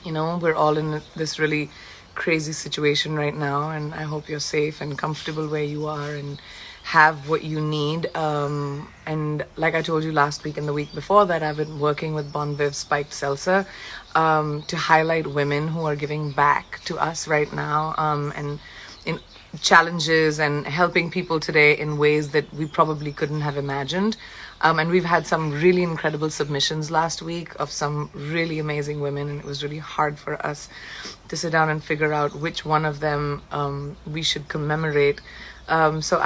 we're all in this really crazy situation right now, and I hope you're safe and comfortable where you are and have what you need. And like I told you last week and the week before that, I've been working with Bon Viv Spiked Seltzer to highlight women who are giving back to us right now, and in challenges and helping people today in ways that we probably couldn't have imagined. And we've had some really incredible submissions last week of some really amazing women, and it was really hard for us to sit down and figure out which one of them we should commemorate. So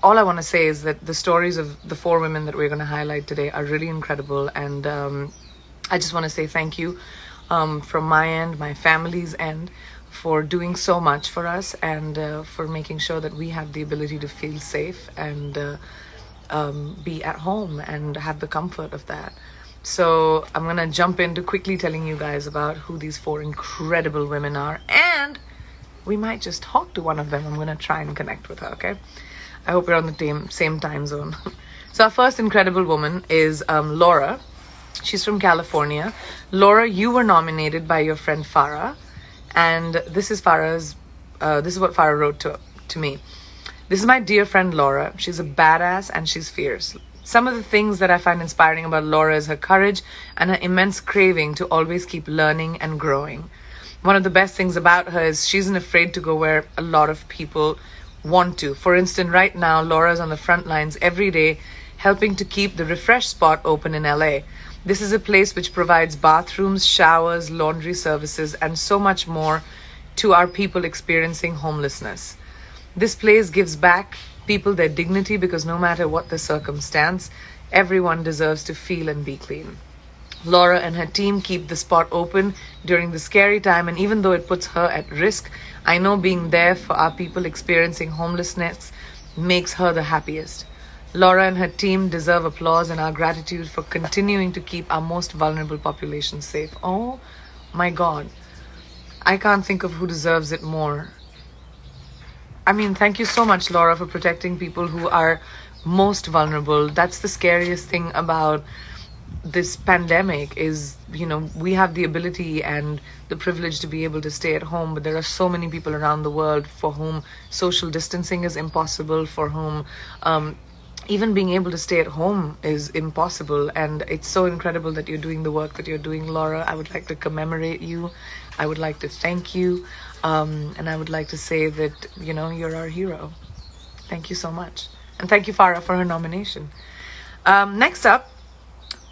all I want to say is that the stories of the 4 women that we're going to highlight today are really incredible, and I just want to say thank you from my end, my family's end, for doing so much for us, and for making sure that we have the ability to feel safe and be at home and have the comfort of that. So I'm gonna jump into quickly telling you guys about who these 4 incredible women are, and we might just talk to one of them. I'm gonna try and connect with her, okay? I hope we're on the same time zone. So our first incredible woman is Laura. She's from California. Laura, you were nominated by your friend Farah, and this is what Farah wrote to me. This is my dear friend Laura. She's a badass and she's fierce. Some of the things that I find inspiring about Laura is her courage and her immense craving to always keep learning and growing. One of the best things about her is she isn't afraid to go where a lot of people want to. For instance, right now, Laura's on the front lines every day helping to keep the Refresh spot open in LA. This is a place which provides bathrooms, showers, laundry services, and so much more to our people experiencing homelessness. This place gives back people their dignity because no matter what the circumstance, everyone deserves to feel and be clean. Laura and her team keep the spot open during the scary time, and even though it puts her at risk, I know being there for our people experiencing homelessness makes her the happiest. Laura and her team deserve applause and our gratitude for continuing to keep our most vulnerable population safe. Oh my God. I can't think of who deserves it more. I mean, thank you so much, Laura, for protecting people who are most vulnerable. That's the scariest thing about this pandemic is, we have the ability and the privilege to be able to stay at home, but there are so many people around the world for whom social distancing is impossible, for whom even being able to stay at home is impossible. And it's so incredible that you're doing the work that you're doing, Laura. I would like to commemorate you. I would like to thank you. And I would like to say that, you're our hero. Thank you so much. And thank you, Farah, for her nomination. Next up,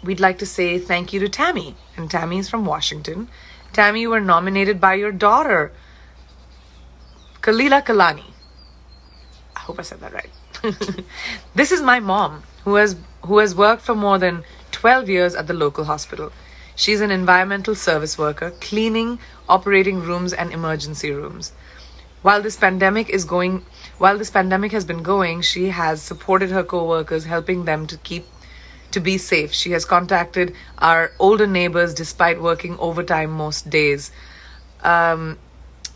we'd like to say thank you to Tammy. And Tammy is from Washington. Tammy, you were nominated by your daughter, Kalila Kalani. I hope I said that right. This is my mom, who has worked for more than 12 years at the local hospital. She's an environmental service worker, cleaning, operating rooms and emergency rooms. While this pandemic has been going, she has supported her co-workers, helping them to be safe. She has contacted our older neighbors despite working overtime most days.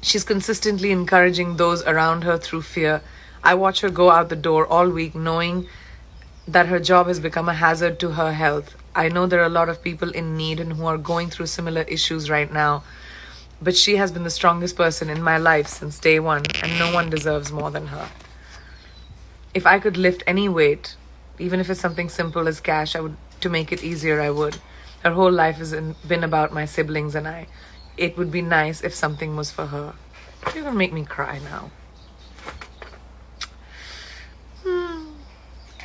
She's consistently encouraging those around her through fear. I watch her go out the door all week knowing that her job has become a hazard to her health. I know there are a lot of people in need and who are going through similar issues right now, but she has been the strongest person in my life since day one, and no one deserves more than her. If I could lift any weight, even if it's something simple as cash, to make it easier, I would. Her whole life has been about my siblings and I. It would be nice if something was for her. You're gonna make me cry now.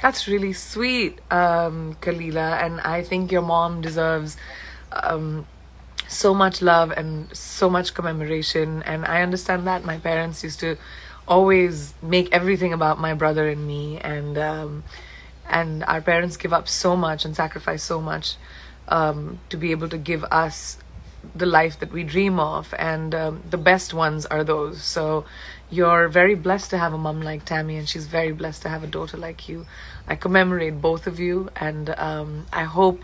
That's really sweet, Kalila, and I think your mom deserves so much love and so much commemoration. And I understand that my parents used to always make everything about my brother and me, and our parents give up so much and sacrifice so much to be able to give us the life that we dream of, and the best ones are those. So you're very blessed to have a mom like Tammy, and she's very blessed to have a daughter like you. I commemorate both of you, and I hope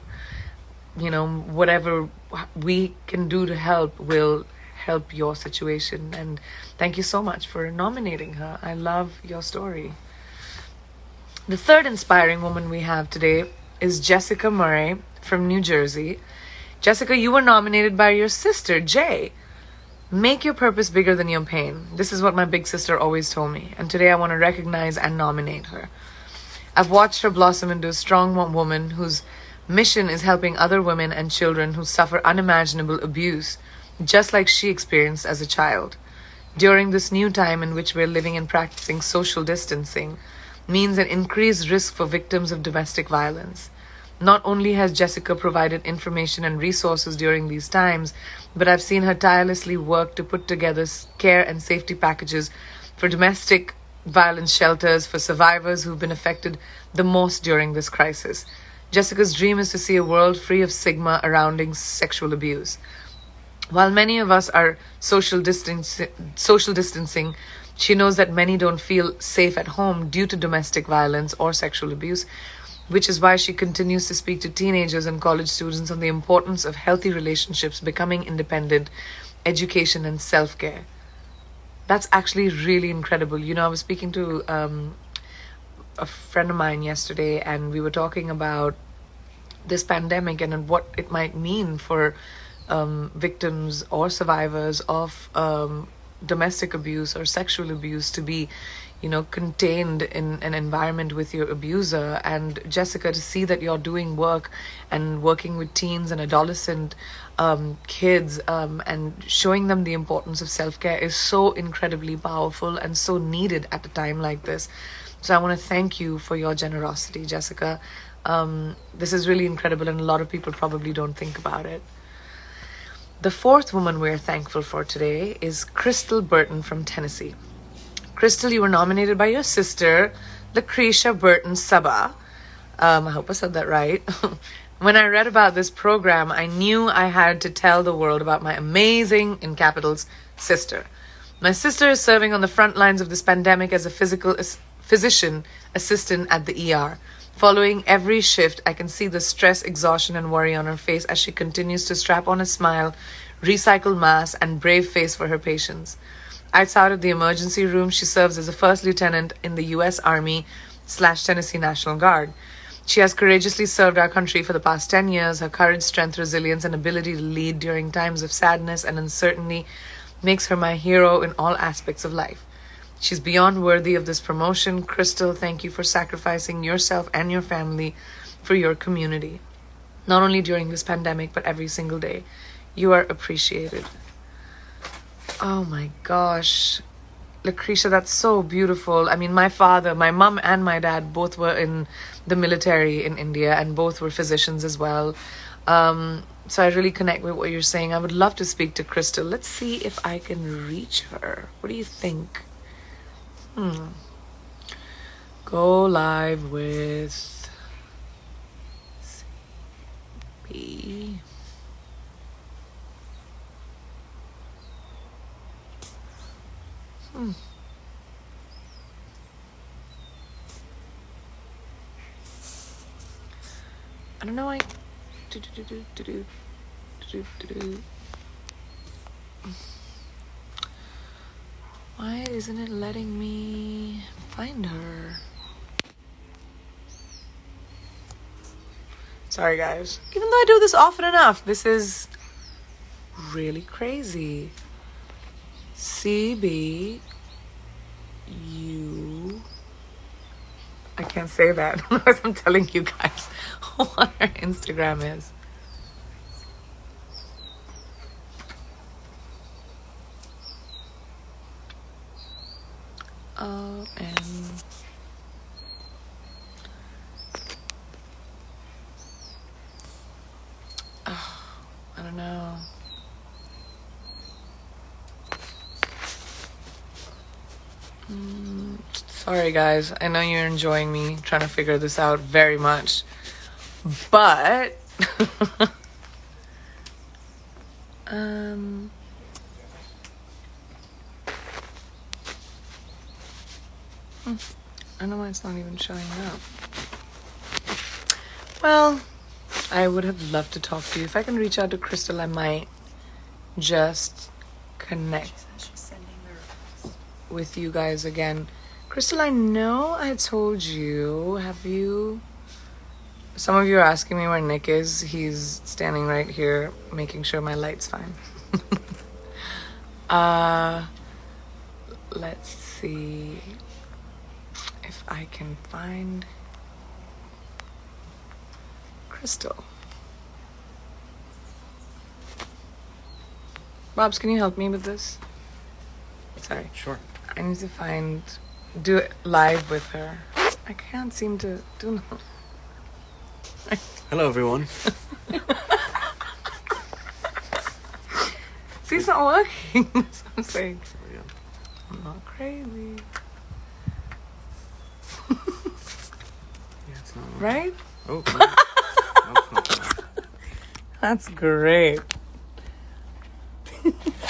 whatever we can do to help will help your situation. And thank you so much for nominating her. I love your story. The third inspiring woman we have today is Jessica Murray from New Jersey. Jessica, you were nominated by your sister, Jay. Make your purpose bigger than your pain. This is what my big sister always told me, and today I want to recognize and nominate her. I've watched her blossom into a strong woman whose mission is helping other women and children who suffer unimaginable abuse, just like she experienced as a child. During this new time in which we're living and practicing social distancing means an increased risk for victims of domestic violence. Not only has Jessica provided information and resources during these times, but I've seen her tirelessly work to put together care and safety packages for domestic violence shelters for survivors who've been affected the most during this crisis. Jessica's dream is to see a world free of stigma surrounding sexual abuse. While many of us are social distancing, she knows that many don't feel safe at home due to domestic violence or sexual abuse, which is why she continues to speak to teenagers and college students on the importance of healthy relationships, becoming independent, education, and self-care. That's actually really incredible. You know, I was speaking to a friend of mine yesterday, and we were talking about this pandemic and what it might mean for victims or survivors of domestic abuse or sexual abuse to be, you know, contained in an environment with your abuser. And Jessica, to see that you're doing work and working with teens and adolescent kids and showing them the importance of self-care is so incredibly powerful and so needed at a time like this. So I want to thank you for your generosity, Jessica. This is really incredible, and a lot of people probably don't think about it. The fourth woman we're thankful for today is Crystal Burton from Tennessee. Crystal, you were nominated by your sister, Lucretia Burton Saba. I hope I said that right. When I read about this program, I knew I had to tell the world about my amazing, in capitals, sister. My sister is serving on the front lines of this pandemic as a physician assistant at the ER. Following every shift, I can see the stress, exhaustion, and worry on her face as she continues to strap on a smile, recycle masks, and brave face for her patients. Outside of the emergency room, she serves as a first lieutenant in the U.S. Army/Tennessee National Guard. She has courageously served our country for the past 10 years. Her courage, strength, resilience, and ability to lead during times of sadness and uncertainty makes her my hero in all aspects of life. She's beyond worthy of this promotion. Crystal, thank you for sacrificing yourself and your family for your community, not only during this pandemic, but every single day. You are appreciated. Oh my gosh. Lucretia, that's so beautiful. I mean, my father, my mom and my dad both were in the military in India, and both were physicians as well. So I really connect with what you're saying. I would love to speak to Crystal. Let's see if I can reach her. What do you think? Go live with CB. I don't know why. Why isn't it letting me find her? Sorry, guys. Even though I do this often enough, this is really crazy. CB, I can't say that unless I'm telling you guys what her Instagram is. I don't know. Sorry, guys. I know you're enjoying me trying to figure this out very much, but I don't know why it's not even showing up. Well, I would have loved to talk to you. If I can reach out to Crystal, I might just connect with you guys again. Crystal, I know I told you. Have you Some of you are asking me where Nick is. He's standing right here, making sure my light's fine. Let's see if I can find Crystal. Bobs, can you help me with this? Sorry. Sure. I need to do it live with her. I can't seem to do no. Hello, everyone. See, it's not working. That's what I'm saying. Yeah. I'm not crazy. Yeah, it's not. Right? Oh, no. No, it's not. That's great.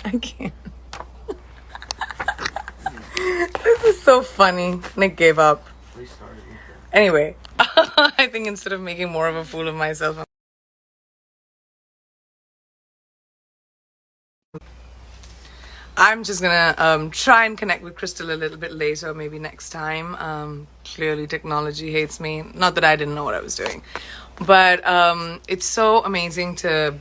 I can't. This is so funny. Nick gave up. Restart it. Anyway, I think instead of making more of a fool of myself, I'm just gonna try and connect with Crystal a little bit later, maybe next time. Clearly, technology hates me. Not that I didn't know what I was doing, but it's so amazing to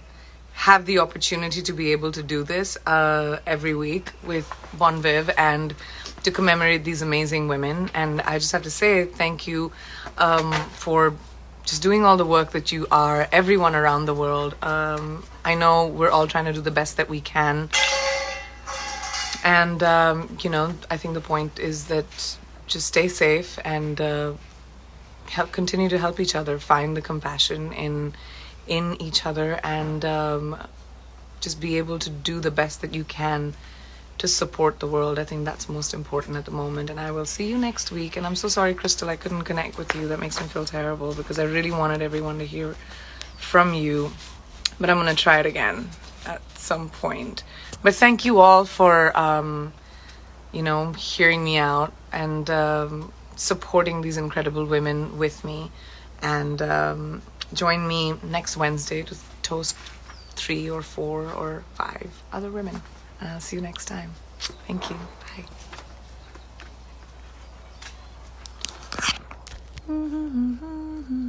have the opportunity to be able to do this every week with Bon Viv and to commemorate these amazing women. And I just have to say thank you for just doing all the work that you are, everyone around the world. I know we're all trying to do the best that we can. And, I think the point is that just stay safe and continue to help each other, find the compassion in each other, and just be able to do the best that you can to support the world. I think that's most important at the moment. And I will see you next week. And I'm so sorry, Crystal, I couldn't connect with you. That makes me feel terrible because I really wanted everyone to hear from you. But I'm going to try it again at some point. But thank you all for, hearing me out and supporting these incredible women with me. And join me next Wednesday to toast 3 or 4 or 5 other women. And I'll see you next time. Thank you. Bye.